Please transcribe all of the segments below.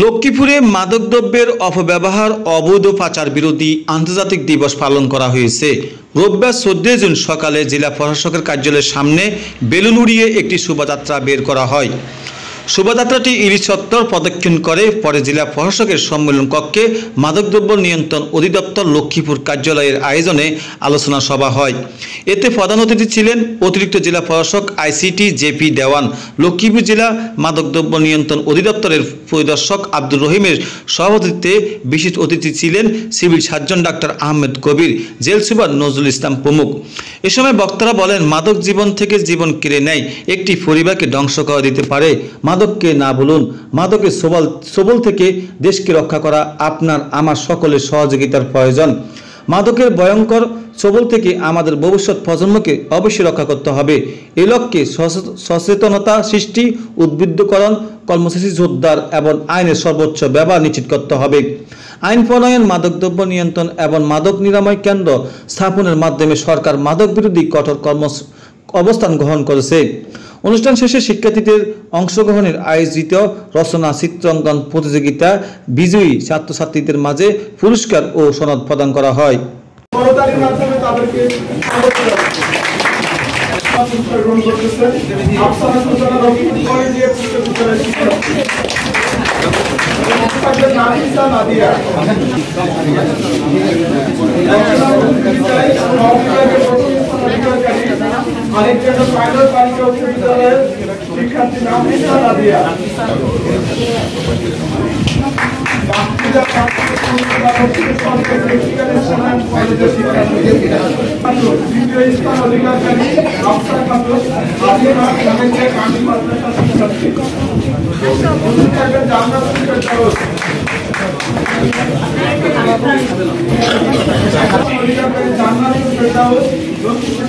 লক্ষ্মীপুরে মাদকদ্রব্যের অপব্যবহার অবৈধ পাচার বিরোধী আন্তর্জাতিক দিবস পালন করা হয়েছে। রোববার 14 জুন সকালে জেলা প্রশাসকের কার্যালয়ের সামনে বেলুন উড়িয়ে একটি শোভাযাত্রা বের করা হয়। শোভাযাত্রাটি ইলিশ চত্বর প্রদক্ষিণ করে পরে জেলা প্রশাসকের সম্মেলন কক্ষে মাদকদ্রব্য নিয়ন্ত্রণ অধিদপ্তর লক্ষ্মীপুর কার্যালয়ের আয়োজনে আলোচনা সভা হয়। এতে প্রধান অতিথি ছিলেন অতিরিক্ত জেলা প্রশাসক আইসিটি জেপি দেওয়ান। লক্ষ্মীপুর জেলা মাদকদ্রব্য নিয়ন্ত্রণ অধিদপ্তরের পরিদর্শক আব্দুর রহিমের সভাপতিত্বে বিশেষ অতিথি ছিলেন সিভিল সার্জন ডাক্তার আহমেদ কবির, জেল সুপার নজরুল ইসলাম প্রমুখ। এ সময় বক্তারা বলেন, মাদক জীবন থেকে জীবন কেড়ে নেয়, একটি পরিবারকে ধ্বংস করে দিতে পারে। মাদককে না বলুন, মাদকের সবল থেকে দেশকে রক্ষা করা আপনার আমার সকলের সহযোগিতার প্রয়োজন। মাদকের ভয়ঙ্কর সবল থেকে আমাদের ভবিষ্যৎ প্রজন্মকে অবশ্যই রক্ষা করতে হবে। এই লক্ষ্যে সচেতনতা সৃষ্টি, উদ্বুদ্ধকরণ কর্মসূচি জোরদার এবং আইনের সর্বোচ্চ ব্যবহার নিশ্চিত করতে হবে। আইন প্রণয়ন, মাদকদ্রব্য নিয়ন্ত্রণ এবং মাদক নিরাময় কেন্দ্র স্থাপনের মাধ্যমে সরকার মাদক বিরোধী কঠোর অবস্থান গ্রহণ করেছে। অনুষ্ঠান শেষে শিক্ষার্থীদের অংশগ্রহণের আয়োজিত রচনা চিত্রাঙ্কন প্রতিযোগিতা বিজয়ী ছাত্রছাত্রীদের মাঝে পুরস্কার ও সনদ প্রদান করা হয়। শিক্ষার্থী নাম নাদিয়া। দ্বিতীয় স্থান অধিকারী আফসার খাতুন।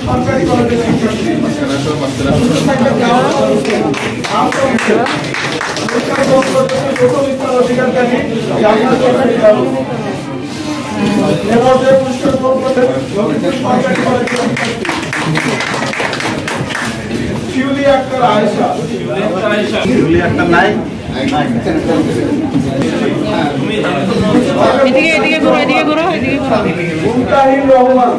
সরকারি কলেজের শিক্ষার্থী শিউলি আক্তার আয়েশা। শিউলি আক্তার নাই। এদিকে ঘুরো, এদিকে ঘুরো, এদিকে ঘুরো। মুমতাহিন রহমান।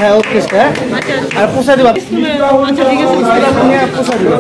হ্যাঁ, ওকে স্যার। আর পোষা দিবা। আচ্ছা ঠিক আছে, পোষা দিবা।